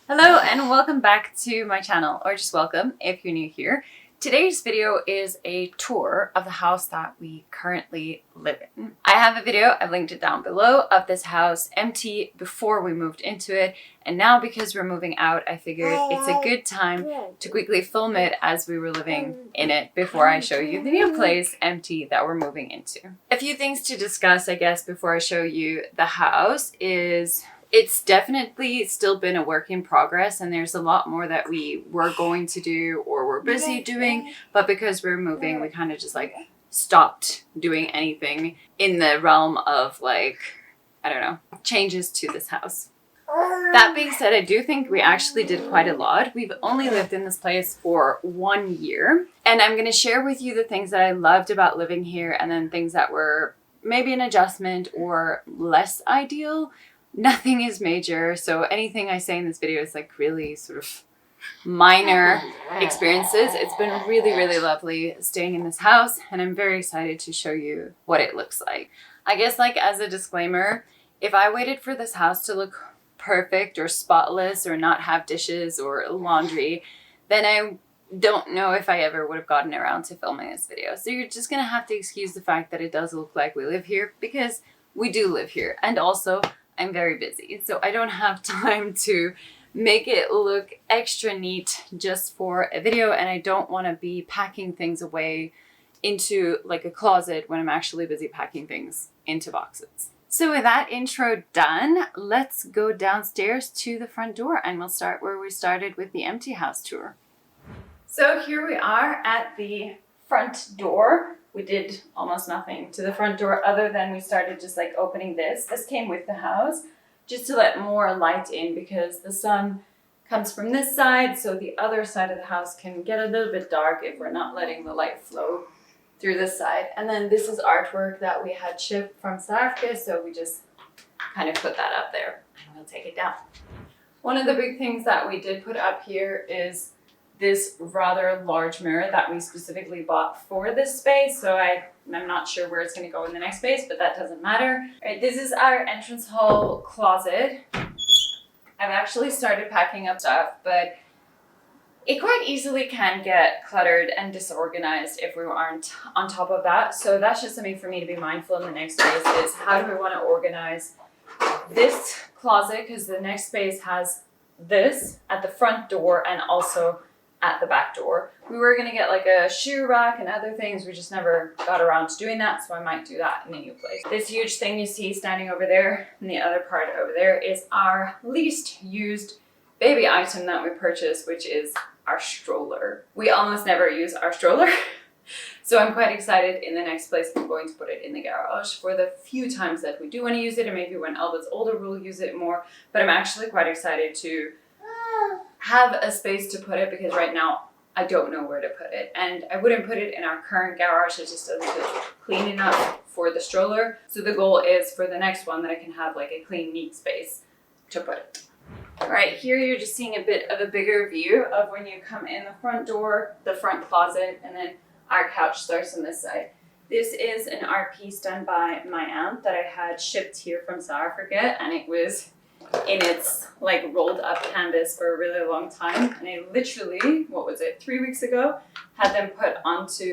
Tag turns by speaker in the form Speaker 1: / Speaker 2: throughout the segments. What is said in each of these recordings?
Speaker 1: Hello and welcome back to my channel, or just welcome if you're new here. Today's video is a tour of the house that we currently live in. I have a video, I've linked it down below, of this house empty before we moved into it, and now because we're moving out, I figured it's a good time to quickly film it as we were living in it before I show you the new place empty that we're moving into. A few things to discuss, I guess, before I show you the house is it's definitely still been a work in progress, and there's a lot more that we were going to do or we're busy doing, but because we're moving, we kind of just like stopped doing anything in the realm of like, I don't know, changes to this house. That being said, I do think we actually did quite a lot. We've only lived in this place for 1 year, and I'm going to share with you the things that I loved about living here and then things that were maybe an adjustment or less ideal. Nothing is major, so anything I say in this video is like really sort of minor experiences. It's been really, really lovely staying in this house, and I'm very excited to show you what it looks like. I guess, like, as a disclaimer, if I waited for this house to look perfect or spotless or not have dishes or laundry, then I don't know if I ever would have gotten around to filming this video. So you're just gonna have to excuse the fact that it does look like we live here, because we do live here, and also I'm very busy, so I don't have time to make it look extra neat just for a video, and I don't want to be packing things away into like a closet when I'm actually busy packing things into boxes. So with that intro done, let's go downstairs to the front door, and we'll start where we started with the empty house tour. So here we are at the front door. We did almost nothing to the front door other than we started just like opening this. This came with the house just to let more light in, because the sun comes from this side, so the other side of the house can get a little bit dark if we're not letting the light flow through this side. And then this is artwork that we had shipped from South Africa, so we just kind of put that up there and we'll take it down. One of the big things that we did put up here is this rather large mirror that we specifically bought for this space. So I'm not sure where it's going to go in the next space, but that doesn't matter. All right, this is our entrance hall closet. I've actually started packing up stuff, but it quite easily can get cluttered and disorganized if we aren't on top of that. So that's just something for me to be mindful in the next space, is how do we want to organize this closet, because the next space has this at the front door and also at the back door. We were going to get like a shoe rack and other things. We just never got around to doing that, so I might do that in a new place. This huge thing you see standing over there and the other part over there is our least used baby item that we purchased, which is our stroller. We almost never use our stroller. So I'm quite excited in the next place I'm going to put it in the garage for the few times that we do want to use it, and maybe when Elba's older we'll use it more. But I'm actually quite excited to have a space to put it, because right now I don't know where to put it, and I wouldn't put it in our current garage. It just doesn't feel clean enough for the stroller. So the goal is for the next one that I can have like a clean, neat space to put it. All right, here you're just seeing a bit of a bigger view of when you come in the front door, the front closet, and then our couch starts on this side. This is an art piece done by my aunt that I had shipped here from South Africa, and it was in its like rolled up canvas for a really long time, and I literally, what was it, 3 weeks ago, had them put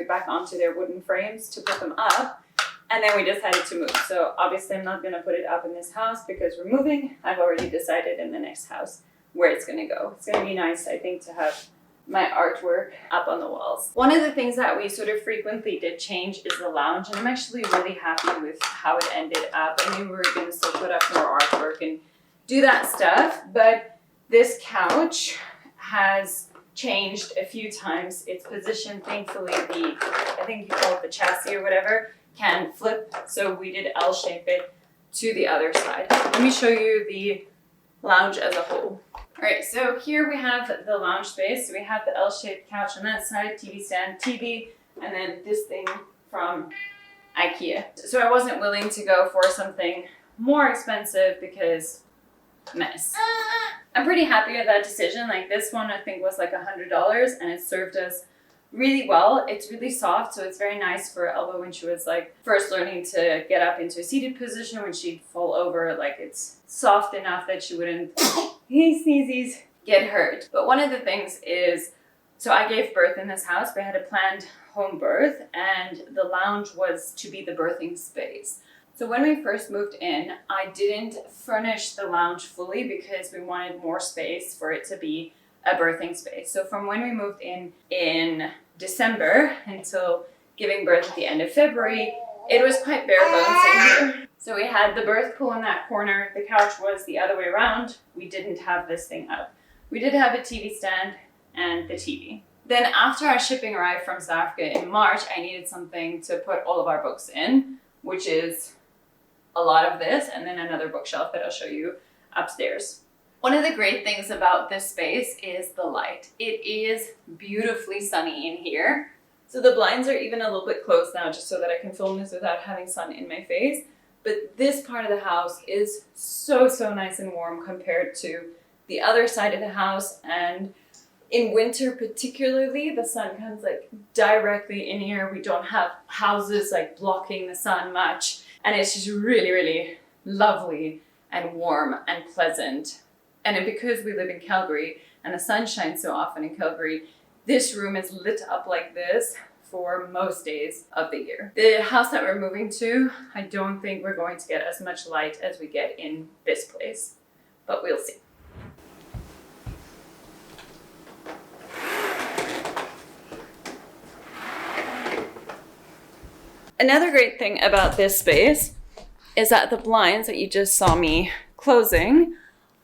Speaker 1: back onto their wooden frames to put them up, and then we decided to move. So obviously I'm not going to put it up in this house because we're moving. I've already decided in the next house where it's going to go. It's going to be nice, I think, to have my artwork up on the walls. One of the things that we sort of frequently did change is the lounge, and I'm actually really happy with how it ended up. I knew we were going to still put up more artwork and do that stuff, but this couch has changed a few times its position. Thankfully, I think you call it the chassis or whatever, can flip, so we did L-shape it to the other side. Let me show you the lounge as a whole. All right, so here we have the lounge space. So we have the L-shaped couch on that side, TV stand, TV, and then this thing from IKEA. So I wasn't willing to go for something more expensive because mess. I'm pretty happy with that decision. Like, this one I think was like $100, and it served us really well. It's really soft, so it's very nice for Elba when she was like first learning to get up into a seated position. When she'd fall over, like, it's soft enough that she wouldn't he sneezes get hurt. But one of the things is, so I gave birth in this house. We had a planned home birth and the lounge was to be the birthing space. So when we first moved in, I didn't furnish the lounge fully because we wanted more space for it to be a birthing space. So from when we moved in December until giving birth at the end of February, it was quite bare bones in here. So we had the birth pool in that corner. The couch was the other way around. We didn't have this thing up. We did have a TV stand and the TV. Then after our shipping arrived from South Africa in March, I needed something to put all of our books in, which is a lot of this, and then another bookshelf that I'll show you upstairs. One of the great things about this space is the light. It is beautifully sunny in here. So the blinds are even a little bit closed now just so that I can film this without having sun in my face. But this part of the house is so nice and warm compared to the other side of the house. And in winter particularly, the sun comes like directly in here. We don't have houses like blocking the sun much. And it's just really lovely and warm and pleasant. And because we live in Calgary and the sun shines so often in Calgary, this room is lit up like this for most days of the year. The house that we're moving to, I don't think we're going to get as much light as we get in this place, but we'll see. Another great thing about this space is that the blinds that you just saw me closing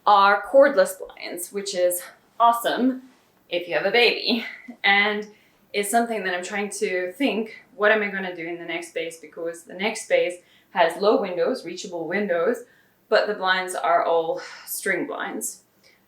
Speaker 1: are cordless blinds, which is awesome if you have a baby. And it's something that I'm trying to think, what am I going to do in the next space? Because the next space has low windows, reachable windows, but the blinds are all string blinds.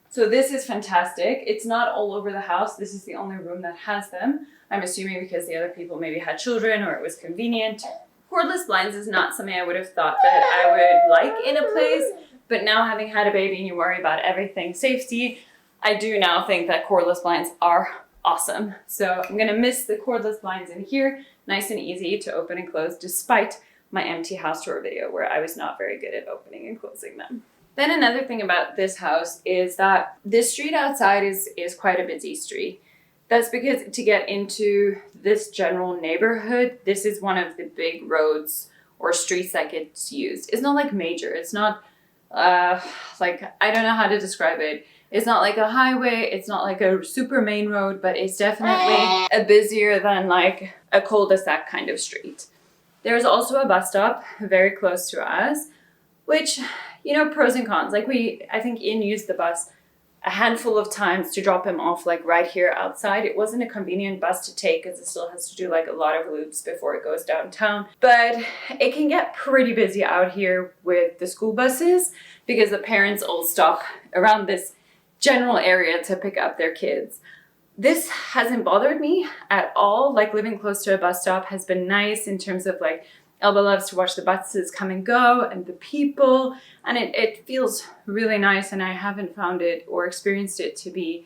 Speaker 1: So this is fantastic. It's not all over the house. This is the only room that has them. I'm assuming because the other people maybe had children or it was convenient. Cordless blinds is not something I would have thought that I would like in a place, but now having had a baby and you worry about everything safety, I do now think that cordless blinds are awesome. So I'm gonna miss the cordless blinds in here, nice and easy to open and close despite my empty house tour video where I was not very good at opening and closing them. Then another thing about this house is that this street outside is quite a busy street. That's because to get into this general neighborhood, this is one of the big roads or streets that gets used. It's not like major. It's not like, I don't know how to describe it. It's not like a highway. It's not like a super main road, but it's definitely a busier than like a cul-de-sac kind of street. There's also a bus stop very close to us, which, you know, pros and cons. Like I think Ian used the bus a handful of times to drop him off like right here outside. It wasn't a convenient bus to take because it still has to do like a lot of loops before it goes downtown. But it can get pretty busy out here with the school buses because the parents all stop around this general area to pick up their kids. This hasn't bothered me at all. Like living close to a bus stop has been nice in terms of like Elba loves to watch the buses come and go and the people, and it feels really nice, and I haven't found it or experienced it to be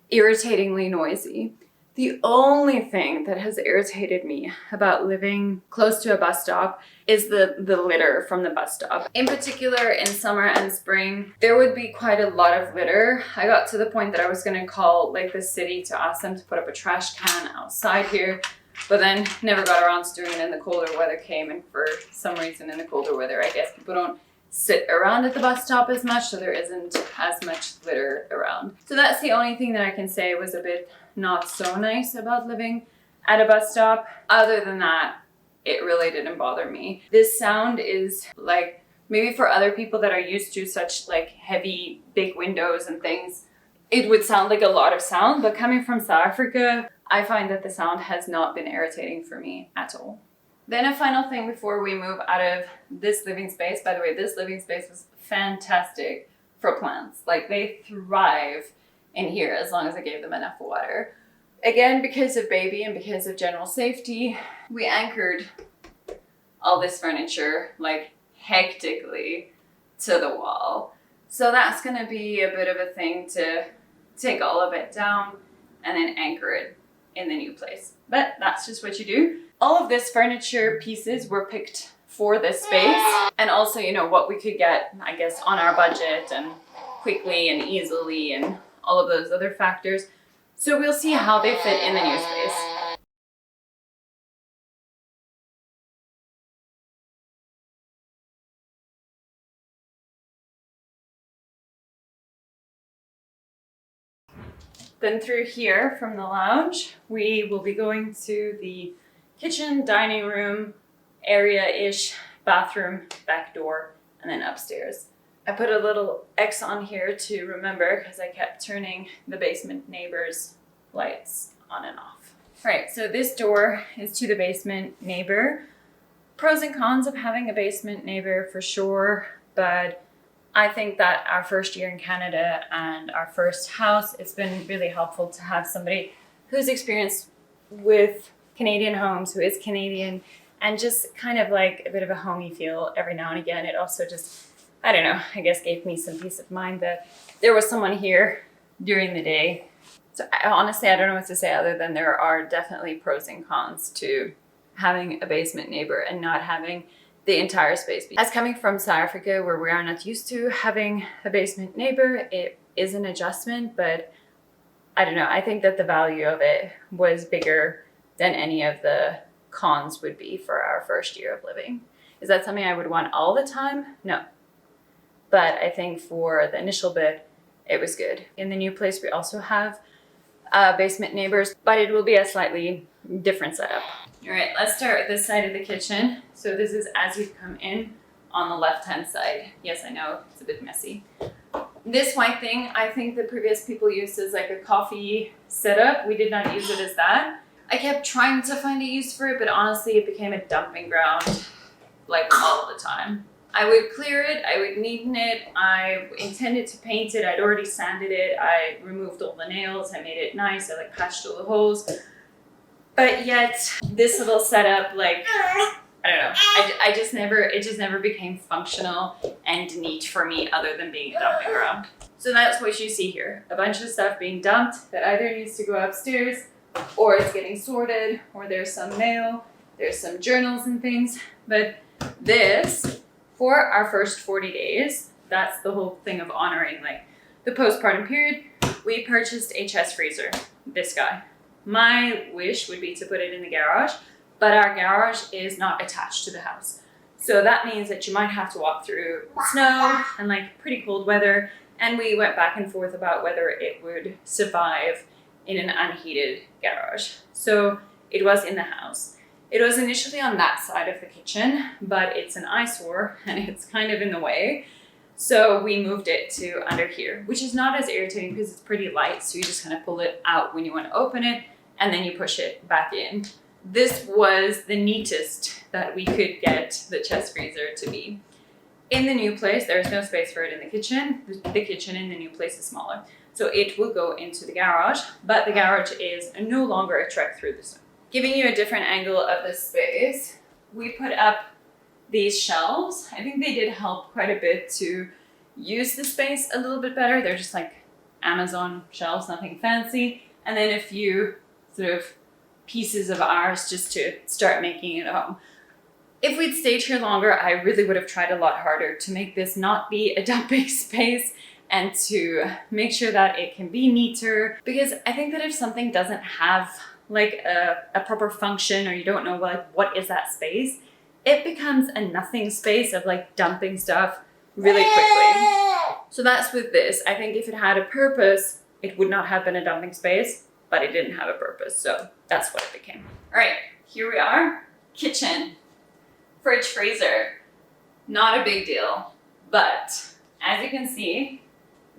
Speaker 1: irritatingly noisy. The only thing that has irritated me about living close to a bus stop is the litter from the bus stop. In particular, in summer and spring, there would be quite a lot of litter. I got to the point that I was gonna call like the city to ask them to put up a trash can outside here, but then never got around to doing it, and the colder weather came, and for some reason in the colder weather, I guess people don't sit around at the bus stop as much, so there isn't as much litter around. So that's the only thing that I can say was a bit not so nice about living at a bus stop. Other than that, it really didn't bother me. This sound is like, maybe for other people that are used to such like heavy, big windows and things, it would sound like a lot of sound, but coming from South Africa, I find that the sound has not been irritating for me at all. Then a final thing before we move out of this living space. By the way, this living space was fantastic for plants. Like they thrive in here as long as I gave them enough water. Again, because of baby and because of general safety, we anchored all this furniture like hectically to the wall. So that's gonna be a bit of a thing to take all of it down and then anchor it in the new place. But that's just what you do. All of this furniture pieces were picked for this space, and also, you know, what we could get, I guess, on our budget and quickly and easily and all of those other factors. So we'll see how they fit in the new space. Then through here from the lounge, we will be going to the kitchen, dining room, area-ish, bathroom, back door, and then upstairs. I put a little X on here to remember because I kept turning the basement neighbor's lights on and off. All right, so this door is to the basement neighbor. Pros and cons of having a basement neighbor for sure, but I think that our first year in Canada and our first house, it's been really helpful to have somebody who's experienced with Canadian homes, who is Canadian, and just kind of like a bit of a homey feel every now and again. It also just, I don't know, I guess gave me some peace of mind that there was someone here during the day. So honestly, I don't know what to say other than there are definitely pros and cons to having a basement neighbor and not having the entire space. As coming from South Africa, where we are not used to having a basement neighbor, it is an adjustment, but I don't know. I think that the value of it was bigger than any of the cons would be for our first year of living. Is that something I would want all the time? No. But I think for the initial bit, it was good. In the new place, we also have basement neighbors, but it will be a slightly different setup. All right, let's start with this side of the kitchen. So this is as you come in on the left-hand side. Yes, I know, it's a bit messy. This white thing, I think the previous people used as like a coffee setup. We did not use it as that. I kept trying to find a use for it, but honestly, it became a dumping ground like all the time. I would clear it, I would neaten it, I intended to paint it, I'd already sanded it, I removed all the nails, I made it nice, I like patched all the holes. But yet, this little setup, like, I don't know, it just never became functional and neat for me other than being a dumping ground. So that's what you see here, a bunch of stuff being dumped that either needs to go upstairs or it's getting sorted, or there's some mail, there's some journals and things. But this, for our first 40 days, that's the whole thing of honoring like the postpartum period, we purchased a chest freezer, this guy. My wish would be to put it in the garage, but our garage is not attached to the house. So that means that you might have to walk through snow and like pretty cold weather. And we went back and forth about whether it would survive in an unheated garage. So it was in the house. It was initially on that side of the kitchen, but it's an eyesore and it's kind of in the way. So we moved it to under here, which is not as irritating because it's pretty light. So you just kind of pull it out when you want to open it and then you push it back in. This was the neatest that we could get the chest freezer to be. In the new place, there's no space for it in the kitchen. The kitchen in the new place is smaller. So it will go into the garage, but the garage is no longer a trek through the snow. Giving you a different angle of the space, we put up these shelves. I think they did help quite a bit to use the space a little bit better. They're just like Amazon shelves, nothing fancy. And then a few sort of pieces of ours just to start making it home. If we'd stayed here longer, I really would have tried a lot harder to make this not be a dumping space and to make sure that it can be neater. Because I think that if something doesn't have like a proper function, or you don't know what is that space, it becomes a nothing space of like dumping stuff really quickly. So that's with this. I think if it had a purpose, it would not have been a dumping space, but it didn't have a purpose. So that's what it became. All right, here we are. Kitchen, fridge, freezer. Not a big deal, but as you can see,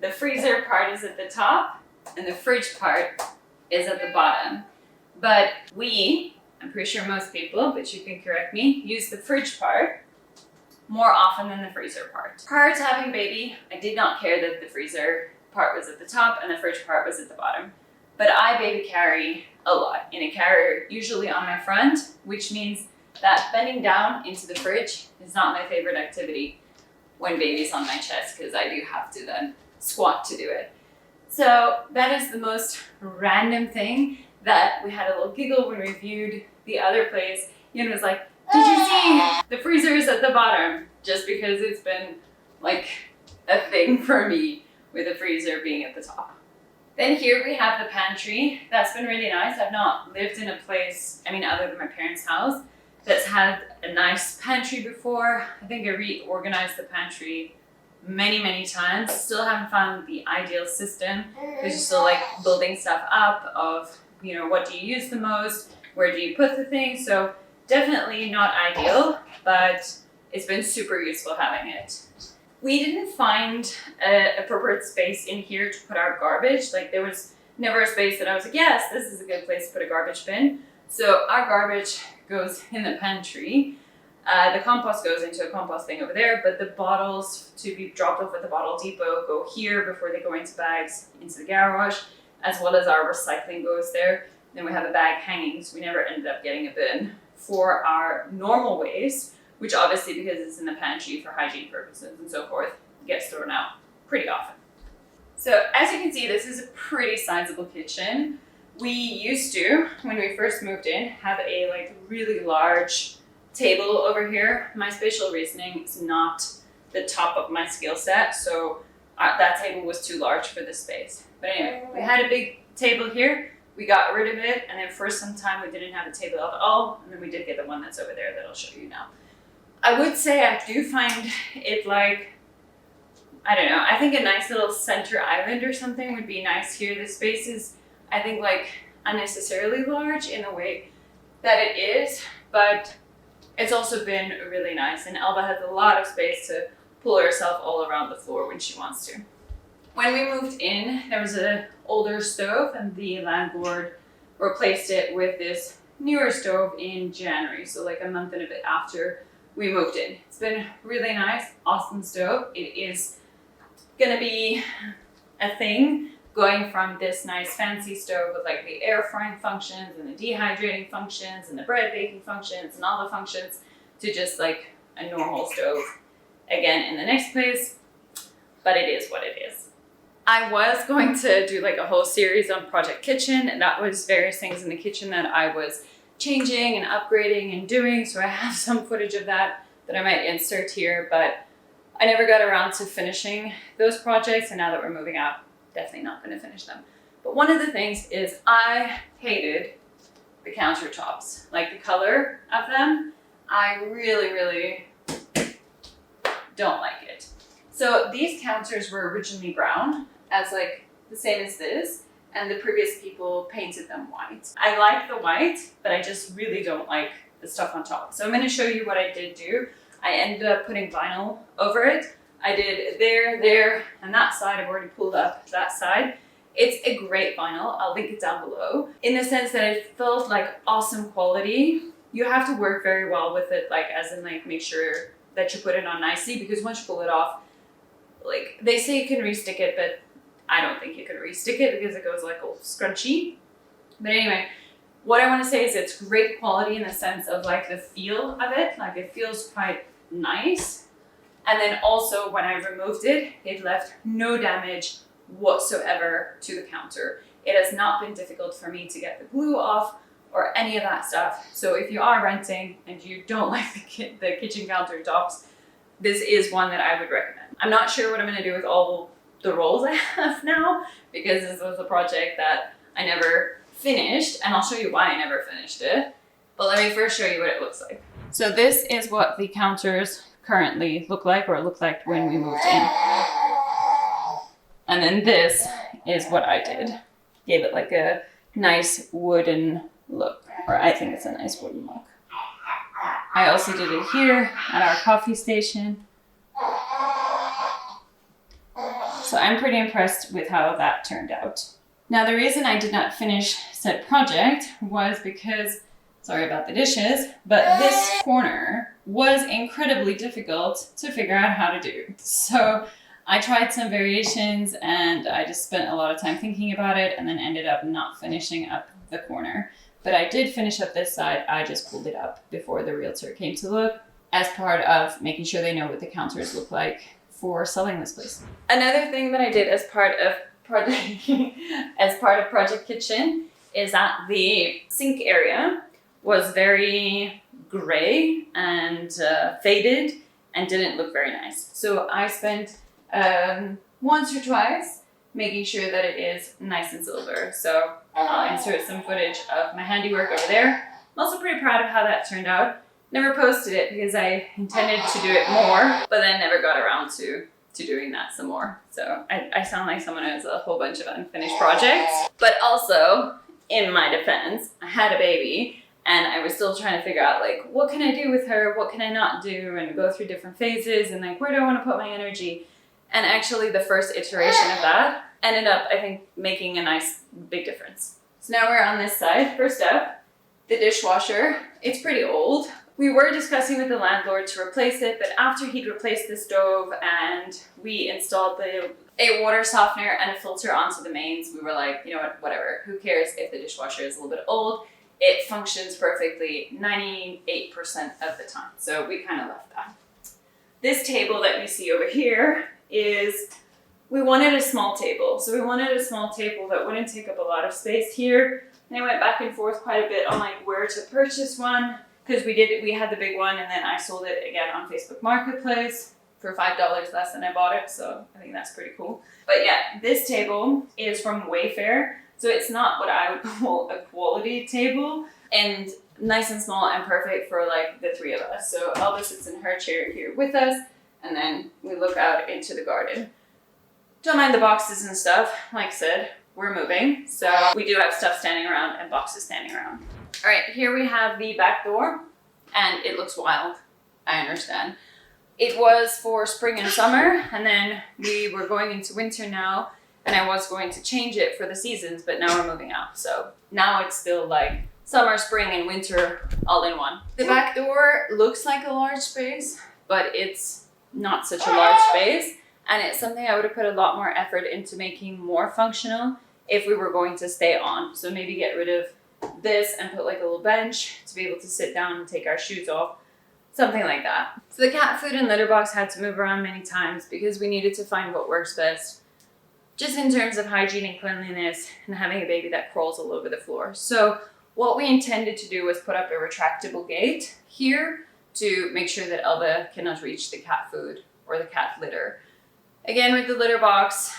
Speaker 1: the freezer part is at the top and the fridge part is at the bottom. But I'm pretty sure most people, but you can correct me, use the fridge part more often than the freezer part. Prior to having baby, I did not care that the freezer part was at the top and the fridge part was at the bottom. But I baby carry a lot in a carrier, usually on my front, which means that bending down into the fridge is not my favorite activity when baby's on my chest, because I do have to then squat to do it. So that is the most random thing that we had a little giggle when we viewed the other place. Ian was like, did you see the freezers at the bottom? Just because it's been like a thing for me with the freezer being at the top. Then here we have the pantry. That's been really nice. I've not lived in a place, other than my parents' house, that's had a nice pantry before. I think I reorganized the pantry many times. Still haven't found the ideal system because you're still like building stuff up of, what do you use the most? Where do you put the things? So definitely not ideal, but it's been super useful having it. We didn't find a appropriate space in here to put our garbage. Like there was never a space that I was like, yes, this is a good place to put a garbage bin. So our garbage goes in the pantry. The compost goes into a compost thing over there, but the bottles to be dropped off at the bottle depot go here before they go into bags into the garage, as well as our recycling goes there. Then we have a bag hanging, so we never ended up getting a bin for our normal waste, which obviously, because it's in the pantry for hygiene purposes and so forth, gets thrown out pretty often. So as you can see, this is a pretty sizable kitchen. We used to, when we first moved in, have a really large table over here. My spatial reasoning is not the top of my skill set, so that table was too large for this space. But anyway, we had a big table here. We got rid of it, and then for some time we didn't have a table at all, and then we did get the one that's over there that I'll show you now. I would say I do find it I think a nice little center island or something would be nice here. The space is, I think, unnecessarily large in the way that it is, but it's also been really nice. And Elba has a lot of space to pull herself all around the floor when she wants to. When we moved in, there was an older stove, and the landlord replaced it with this newer stove in January, so a month and a bit after we moved in. It's been really nice, awesome stove. It is gonna be a thing going from this nice fancy stove with the air frying functions and the dehydrating functions and the bread baking functions and all the functions to just a normal stove again in the next place. But it is what it is. I was going to do a whole series on Project Kitchen, and that was various things in the kitchen that I was changing and upgrading and doing. So I have some footage of that I might insert here, but I never got around to finishing those projects. And now that we're moving out, definitely not going to finish them. But one of the things is I hated the countertops, the color of them. I really don't like it. So these counters were originally brown, as the same as this, and the previous people painted them white. I like the white, but I just really don't like the stuff on top. So I'm going to show you what I did do. I ended up putting vinyl over it. I did there, and that side. I've already pulled up that side. It's a great vinyl. I'll link it down below. In the sense that it felt like awesome quality. You have to work very well with it, as in make sure that you put it on nicely, because once you pull it off, they say you can restick it, but I don't think you can restick it because it goes all scrunchy. But anyway, what I want to say is it's great quality in the sense of the feel of it. It feels quite nice. And then also when I removed it, it left no damage whatsoever to the counter. It has not been difficult for me to get the glue off or any of that stuff. So if you are renting and you don't like the kitchen countertops, this is one that I would recommend. I'm not sure what I'm going to do with all the rolls I have now, because this was a project that I never finished, and I'll show you why I never finished it. But let me first show you what it looks like. So this is what the counters currently look like, or looked like when we moved in. And then this is what I did. Gave it a nice wooden look, or I think it's a nice wooden look. I also did it here at our coffee station. So I'm pretty impressed with how that turned out. Now, the reason I did not finish said project was because, sorry about the dishes, but this corner was incredibly difficult to figure out how to do. So I tried some variations, and I just spent a lot of time thinking about it, and then ended up not finishing up the corner. But I did finish up this side. I just pulled it up before the realtor came to look, as part of making sure they know what the counters look like for selling this place. Another thing that I did as part of Project Kitchen is that the sink area was very gray and faded and didn't look very nice. So I spent once or twice making sure that it is nice and silver. So I'll insert some footage of my handiwork over there. I'm also pretty proud of how that turned out. Never posted it because I intended to do it more, but then never got around to doing that some more. So I sound like someone who has a whole bunch of unfinished projects. But also, in my defense, I had a baby and I was still trying to figure out like, what can I do with her? What can I not do? And go through different phases and like, where do I want to put my energy? And actually the first iteration of that ended up, I think, making a nice big difference. So now we're on this side. First up, the dishwasher. It's pretty old. We were discussing with the landlord to replace it, but after he'd replaced the stove and we installed a water softener and a filter onto the mains, we were like, you know what, whatever. Who cares if the dishwasher is a little bit old? It functions perfectly 98% of the time. So we kind of left that. This table that you see over here is, we wanted a small table. So we wanted a small table that wouldn't take up a lot of space here. And I went back and forth quite a bit on like where to purchase one, because we had the big one and then I sold it again on Facebook Marketplace for $5 less than I bought it. So I think that's pretty cool. But yeah, this table is from Wayfair. So it's not what I would call a quality table, and nice and small and perfect for like the three of us. So Elba sits in her chair here with us, and then we look out into the garden. Don't mind the boxes and stuff. Like I said, we're moving. So we do have stuff standing around and boxes standing around. All right, here we have the back door, and it looks wild. I understand. It was for spring and summer, and then we were going into winter now, and I was going to change it for the seasons, but now we're moving out. So now it's still like summer, spring, and winter all in one. The back door looks like a large space, but it's not such a large space. And it's something I would have put a lot more effort into making more functional if we were going to stay on. So maybe get rid of this and put like a little bench to be able to sit down and take our shoes off. Something like that. So the cat food and litter box had to move around many times because we needed to find what works best, just in terms of hygiene and cleanliness and having a baby that crawls all over the floor. So what we intended to do was put up a retractable gate here to make sure that Elba cannot reach the cat food or the cat litter. Again, with the litter box,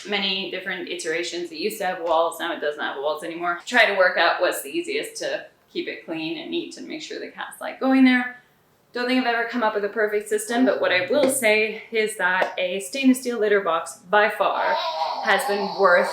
Speaker 1: many different iterations. It used to have walls, now it doesn't have walls anymore. Try to work out what's the easiest to keep it clean and neat and make sure the cat's like going there. Don't think I've ever come up with a perfect system, but what I will say is that a stainless steel litter box by far has been worth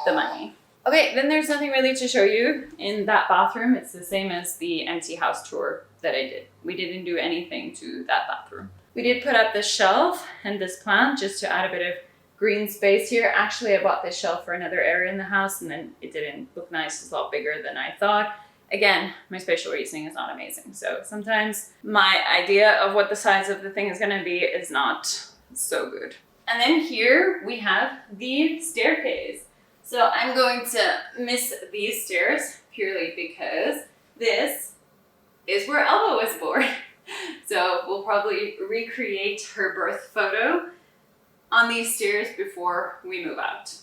Speaker 1: the money. Okay, then there's nothing really to show you in that bathroom. It's the same as the empty house tour that I did. We didn't do anything to that bathroom. We did put up this shelf and this plant just to add a bit of green space here. Actually, I bought this shelf for another area in the house and then it didn't look nice. It's a lot bigger than I thought. Again, my spatial reasoning is not amazing. So sometimes my idea of what the size of the thing is gonna be is not so good. And then here we have the staircase. So I'm going to miss these stairs purely because this is where Elba was born. So we'll probably recreate her birth photo on these stairs before we move out.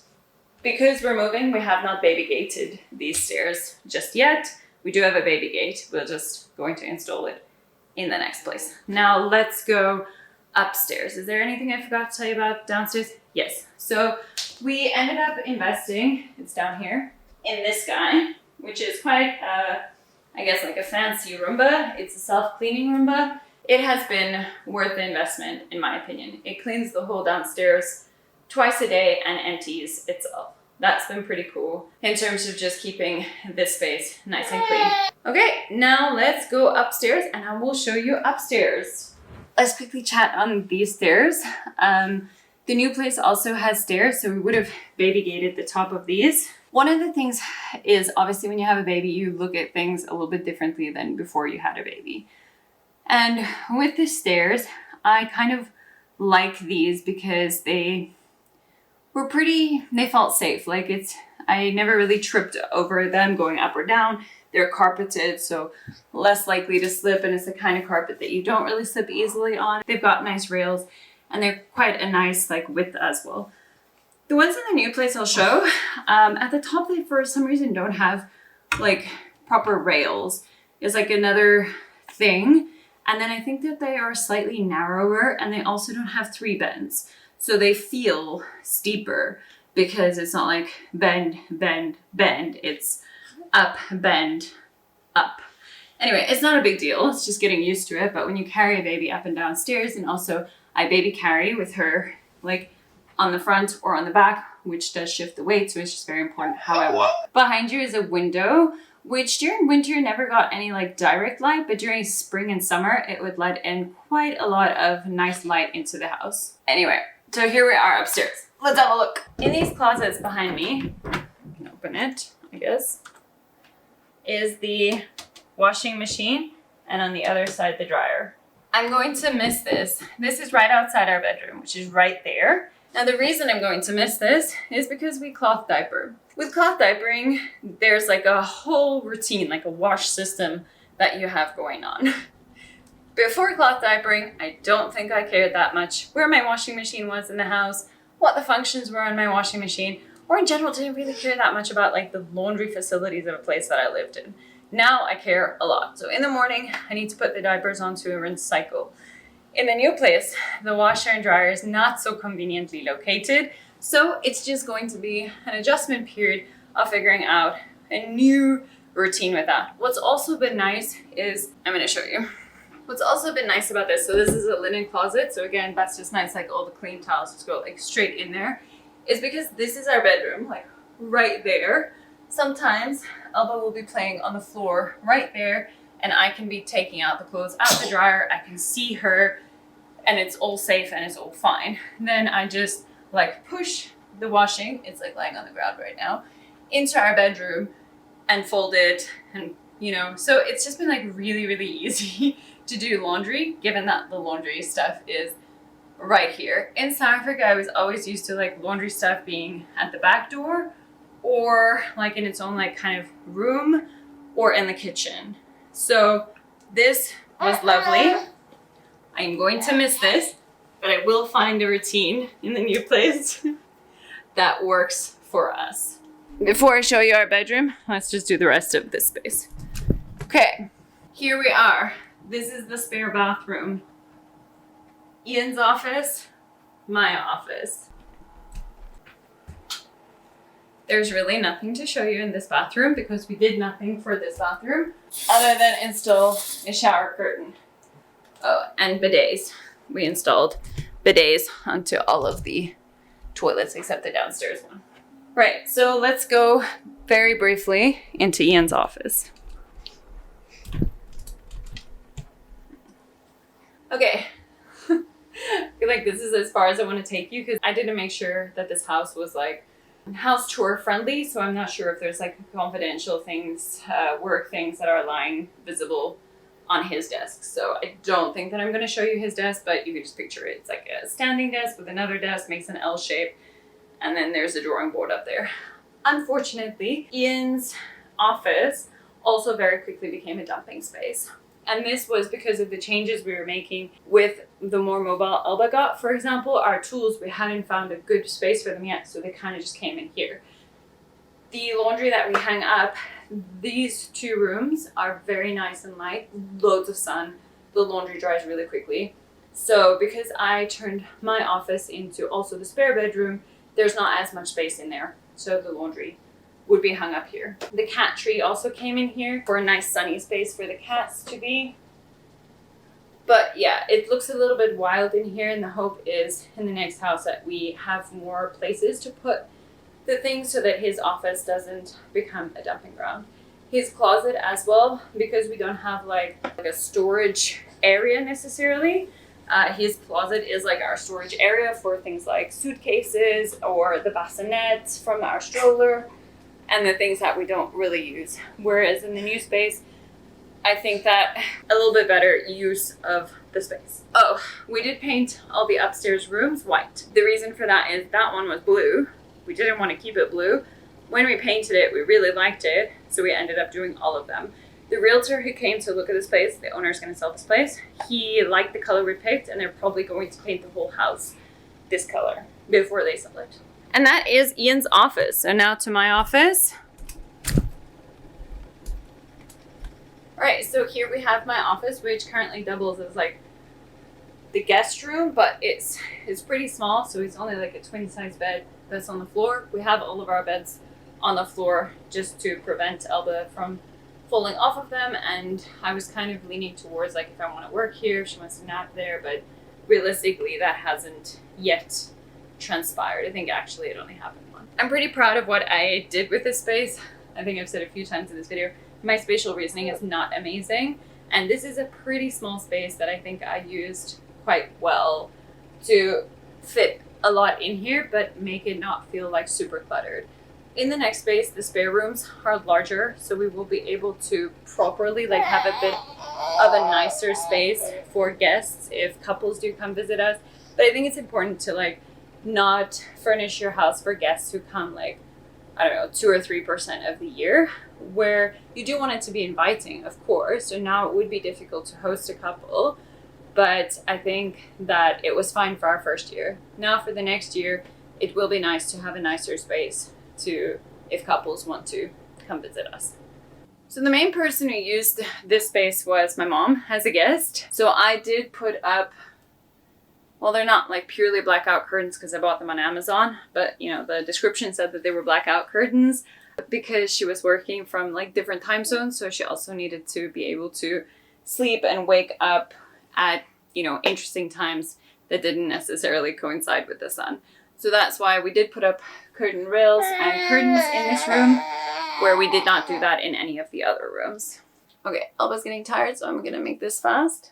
Speaker 1: Because we're moving, we have not baby gated these stairs just yet. We do have a baby gate. We're just going to install it in the next place. Now let's go upstairs. Is there anything I forgot to tell you about downstairs? Yes. So we ended up investing, it's down here, in this guy, which is quite, I guess like a fancy Roomba. It's a self-cleaning Roomba. It has been worth the investment, in my opinion. It cleans the whole downstairs twice a day and empties itself. That's been pretty cool in terms of just keeping this space nice and clean. Okay, now let's go upstairs and I will show you upstairs. Let's quickly chat on these stairs. The new place also has stairs, so we would have baby gated the top of these. One of the things is obviously when you have a baby, you look at things a little bit differently than before you had a baby. And with the stairs, I kind of like these because they felt safe. Like I never really tripped over them going up or down. They're carpeted, so less likely to slip, and it's the kind of carpet that you don't really slip easily on. They've got nice rails and they're quite a nice like width as well. The ones in the new place I'll show, at the top they for some reason don't have like proper rails. It's like another thing. And then I think that they are slightly narrower and they also don't have 3 bends. So they feel steeper. because it's not like bend, bend, bend. It's up, bend, up. Anyway, it's not a big deal. It's just getting used to it. But when you carry a baby up and down stairs, and also I baby carry with her like on the front or on the back, which does shift the weight. So it's just very important how I walk. Behind you is a window, which during winter never got any like direct light, but during spring and summer, it would let in quite a lot of nice light into the house. Anyway, so here we are upstairs. Let's have a look. In these closets behind me, I can open it, I guess, is the washing machine, and on the other side, the dryer. I'm going to miss this. This is right outside our bedroom, which is right there. Now, the reason I'm going to miss this is because we cloth diaper. With cloth diapering, there's like a whole routine, like a wash system that you have going on. Before cloth diapering, I don't think I cared that much where my washing machine was in the house, what the functions were on my washing machine, or in general, didn't really care that much about like the laundry facilities of a place that I lived in. Now I care a lot. So in the morning, I need to put the diapers onto a rinse cycle. In the new place, the washer and dryer is not so conveniently located. So it's just going to be an adjustment period of figuring out a new routine with that. What's also been nice is, I'm going to show you. What's also been nice about this, so this is a linen closet. So again, that's just nice, like all the clean towels just go like straight in there, is because this is our bedroom, like right there. Sometimes Elba will be playing on the floor right there, and I can be taking out the clothes out the dryer. I can see her, and it's all safe and it's all fine. Then I just like push the washing, it's like lying on the ground right now, into our bedroom and fold it, and you know, so it's just been like really, really easy to do laundry, given that the laundry stuff is right here. In South Africa, I was always used to like laundry stuff being at the back door, or like in its own like kind of room, or in the kitchen. So this was lovely. I'm going to miss this, but I will find a routine in the new place that works for us. Before I show you our bedroom, let's just do the rest of this space. Okay, here we are. This is the spare bathroom. Ian's office, my office. There's really nothing to show you in this bathroom because we did nothing for this bathroom other than install a shower curtain. Oh, and bidets. We installed bidets onto all of the toilets except the downstairs one. Right, so let's go very briefly into Ian's office. Okay. I feel like this is as far as I want to take you because I didn't make sure that this house was like house tour friendly, so I'm not sure if there's like confidential things, work things that are lying visible on his desk. So I don't think that I'm going to show you his desk, but you can just picture it. It's like a standing desk with another desk, makes an L shape, and then there's a drawing board up there. Unfortunately, Ian's office also very quickly became a dumping space. And this was because of the changes we were making with the more mobile Elba got. For example, our tools, we hadn't found a good space for them yet, so they kind of just came in here. The laundry that we hang up, these two rooms are very nice and light, loads of sun. The laundry dries really quickly. So because I turned my office into also the spare bedroom, there's not as much space in there. So the laundry would be hung up here. The cat tree also came in here for a nice sunny space for the cats to be. But yeah, it looks a little bit wild in here, and the hope is in the next house that we have more places to put the things so that his office doesn't become a dumping ground. His closet as well, because we don't have like a storage area necessarily. His closet is like our storage area for things like suitcases or the bassinets from our stroller, and the things that we don't really use. Whereas in the new space, I think that a little bit better use of the space. Oh, we did paint all the upstairs rooms white. The reason for that is that one was blue. We didn't want to keep it blue. When we painted it, we really liked it, so we ended up doing all of them. The realtor who came to look at this place, the owner is going to sell this place, he liked the color we picked, and they're probably going to paint the whole house this color before they sell it. And that is Ian's office. So now to my office. All right, so here we have my office, which currently doubles as like the guest room, but it's pretty small, so it's only like a twin size bed that's on the floor. We have all of our beds on the floor just to prevent Elba from falling off of them, and I was kind of leaning towards like if I want to work here, if she wants to nap there, but realistically that hasn't yet transpired. I think actually it only happened once. I'm pretty proud of what I did with this space. I think I've said a few times in this video, my spatial reasoning is not amazing, and this is a pretty small space that I think I used quite well to fit a lot in here but make it not feel like super cluttered. In the next space, the spare rooms are larger, so we will be able to properly like have a bit of a nicer space for guests if couples do come visit us. But I think it's important to like not furnish your house for guests who come like, I don't know, 2 or 3% of the year, where you do want it to be inviting, of course. So now it would be difficult to host a couple, but I think that it was fine for our first year. Now for the next year, it will be nice to have a nicer space to if couples want to come visit us. So the main person who used this space was my mom as a guest. So I did put up, well, they're not like purely blackout curtains because I bought them on Amazon, but you know, the description said that they were blackout curtains because she was working from like different time zones. So she also needed to be able to sleep and wake up at, you know, interesting times that didn't necessarily coincide with the sun. So that's why we did put up curtain rails and curtains in this room, where we did not do that in any of the other rooms. Okay, Elba's getting tired, so I'm gonna make this fast.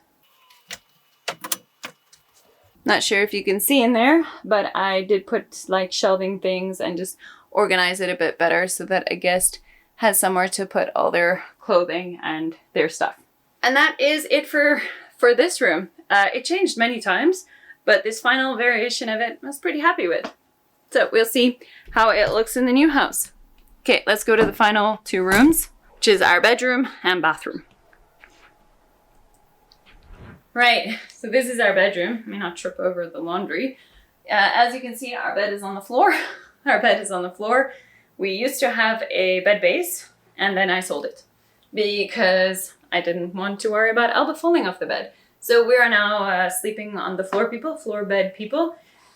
Speaker 1: Not sure if you can see in there, but I did put like shelving things and just organize it a bit better so that a guest has somewhere to put all their clothing and their stuff. And that is it for this room. It changed many times, but this final variation of it I was pretty happy with. So we'll see how it looks in the new house. Okay, let's go to the final 2 rooms, which is our bedroom and bathroom. Right, so this is our bedroom. Let me not trip over the laundry. As you can see, our bed is on the floor. Our bed is on the floor. We used to have a bed base, and then I sold it because I didn't want to worry about Elba falling off the bed. So we are now sleeping on the floor bed people.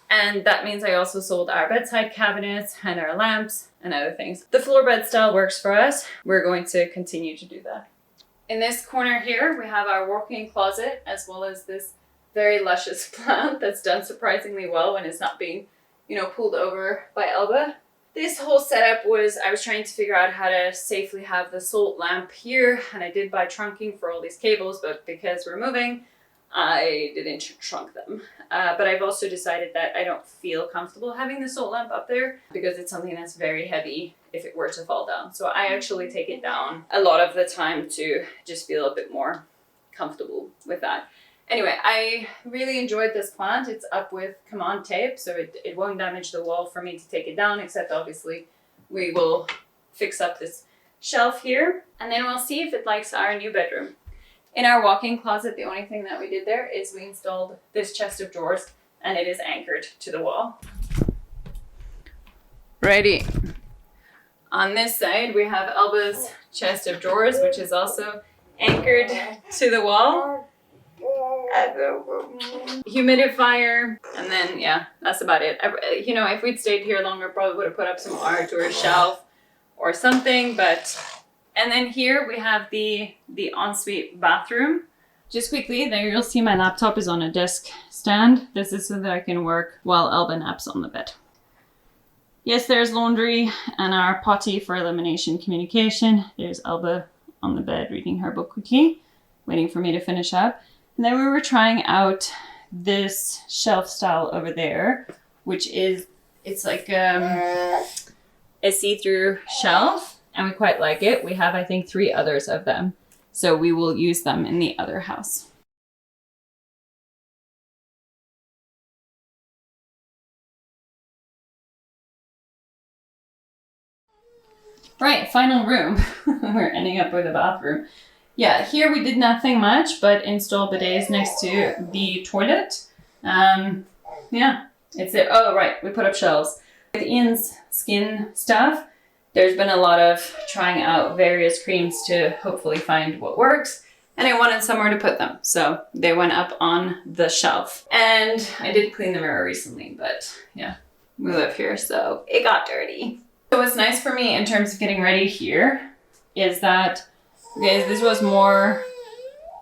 Speaker 1: And that means I also sold our bedside cabinets and our lamps and other things. The floor bed style works for us. We're going to continue to do that. In this corner here, we have our walk-in closet, as well as this very luscious plant that's done surprisingly well when it's not being, you know, pulled over by Elba. This whole setup was, I was trying to figure out how to safely have the salt lamp here, and I did buy trunking for all these cables, but because we're moving, I didn't trunk them. But I've also decided that I don't feel comfortable having the salt lamp up there because it's something that's very heavy if it were to fall down. So I actually take it down a lot of the time to just feel a bit more comfortable with that. Anyway, I really enjoyed this plant. It's up with command tape, so it won't damage the wall for me to take it down, except obviously we will fix up this shelf here, and then we'll see if it likes our new bedroom. In our walk-in closet, the only thing that we did there is we installed this chest of drawers, and it is anchored to the wall. Righty. On this side, we have Elba's chest of drawers, which is also anchored to the wall. Humidifier, and then yeah, that's about it. You know, if we'd stayed here longer, probably would have put up some art or a shelf or something, but... And then here we have the ensuite bathroom. Just quickly, there you'll see my laptop is on a desk stand. This is so that I can work while Elba naps on the bed. Yes, there's laundry and our potty for elimination communication. There's Elba on the bed reading her book quickly, waiting for me to finish up. And then we were trying out this shelf style over there, which is, it's like a see-through shelf. And we quite like it. We have, I think, 3 others of them. So we will use them in the other house. Right, final room. We're ending up with a bathroom. Yeah, here we did nothing much, but install bidets next to the toilet. Yeah, it's it. Oh, right, we put up shelves. With Ian's skin stuff, there's been a lot of trying out various creams to hopefully find what works. and I wanted somewhere to put them. So they went up on the shelf. And I did clean the mirror recently, but yeah, we live here, so it got dirty. So what's nice for me in terms of getting ready here is that, guys, this was more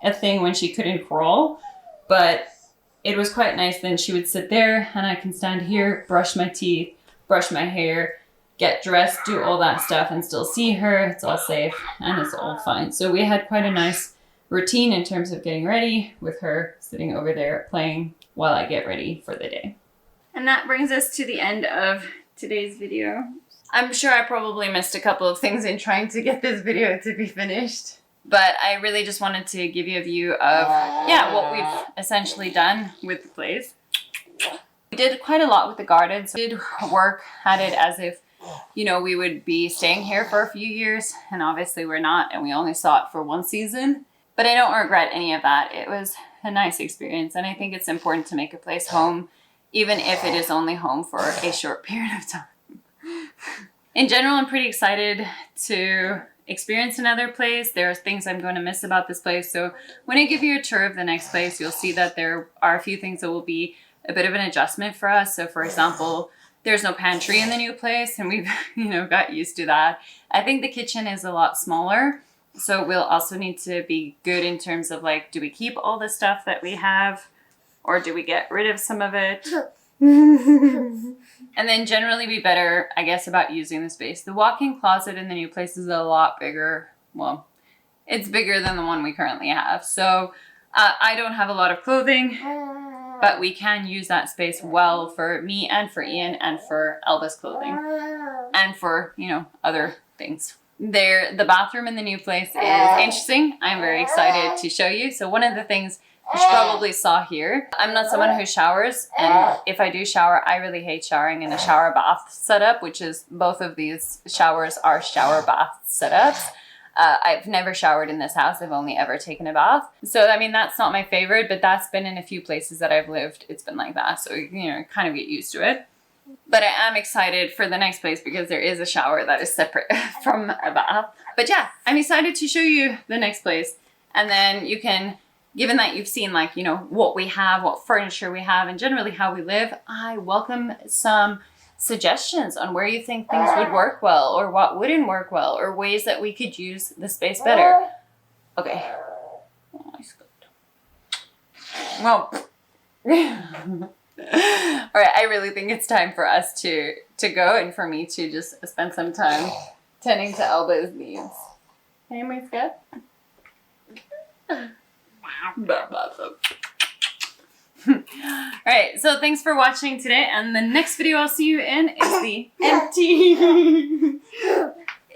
Speaker 1: a thing when she couldn't crawl, but it was quite nice. Then she would sit there and I can stand here, brush my teeth, brush my hair, get dressed, do all that stuff and still see her. It's all safe and it's all fine. So we had quite a nice routine in terms of getting ready with her sitting over there playing while I get ready for the day. And that brings us to the end of today's video. I'm sure I probably missed a couple of things in trying to get this video to be finished, but I really just wanted to give you a view of, yeah, what we've essentially done with the place. We did quite a lot with the gardens. We did work at it as if, you know, we would be staying here for a few years, and obviously we're not, and we only saw it for one season. But I don't regret any of that. It was a nice experience, and I think it's important to make a place home, even if it is only home for a short period of time. In general, I'm pretty excited to experience another place. There are things I'm going to miss about this place. So when I give you a tour of the next place, you'll see that there are a few things that will be a bit of an adjustment for us. So for example, there's no pantry in the new place, and we've, you know, got used to that. I think the kitchen is a lot smaller. So we'll also need to be good in terms of like, do we keep all the stuff that we have or do we get rid of some of it? And then generally be better, I guess, about using the space. The walk-in closet in the new place is a lot bigger. Well, it's bigger than the one we currently have. So I don't have a lot of clothing, but we can use that space well for me and for Ian and for Elba's clothing and for, you know, other things. The bathroom in the new place is interesting. I'm very excited to show you. So one of the things you probably saw here, I'm not someone who showers, and if I do shower, I really hate showering in a shower bath setup, which is both of these showers are shower bath setups. I've never showered in this house. I've only ever taken a bath. So, I mean, that's not my favorite, but that's been in a few places that I've lived. It's been like that. So, you know, kind of get used to it. But I am excited for the next place because there is a shower that is separate from a bath. But yeah, I'm excited to show you the next place. And then you can, given that you've seen like, you know, what we have, what furniture we have, and generally how we live, I welcome some suggestions on where you think things would work well or what wouldn't work well or ways that we could use the space better. Okay. Oh, I slipped. Well. All right, I really think it's time for us to go and for me to just spend some time tending to Elba's needs. Hey, my scat. Alright, so thanks for watching today, and the next video I'll see you in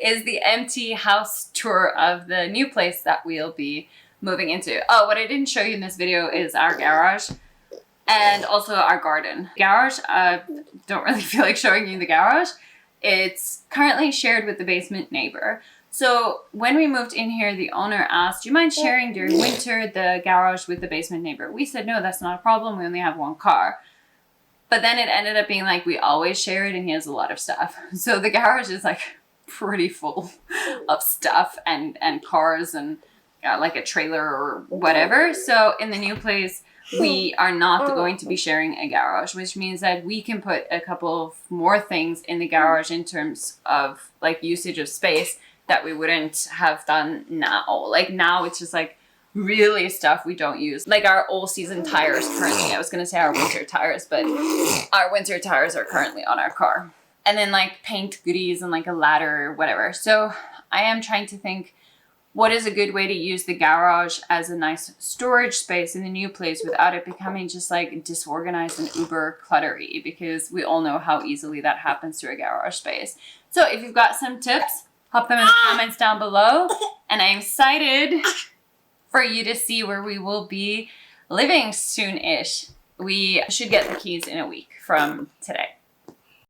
Speaker 1: is the empty house tour of the new place that we'll be moving into. Oh, what I didn't show you in this video is our garage and also our garden. Garage, don't really feel like showing you the garage. It's currently shared with the basement neighbor. So when we moved in here, the owner asked, do you mind sharing during winter the garage with the basement neighbor? We said, no, that's not a problem. We only have one car. But then it ended up being like, we always share it and he has a lot of stuff. So the garage is like pretty full of stuff and cars and like a trailer or whatever. So in the new place, we are not going to be sharing a garage, which means that we can put a couple of more things in the garage in terms of like usage of space that we wouldn't have done now. Like now it's just like really stuff we don't use. Like our all season tires currently. I was gonna say our winter tires, but our winter tires are currently on our car. And then like paint goodies and like a ladder or whatever. So I am trying to think what is a good way to use the garage as a nice storage space in the new place without it becoming just like disorganized and uber cluttery, because we all know how easily that happens to a garage space. So if you've got some tips, pop them in the comments down below. And I'm excited for you to see where we will be living soon-ish. We should get the keys in a week from today.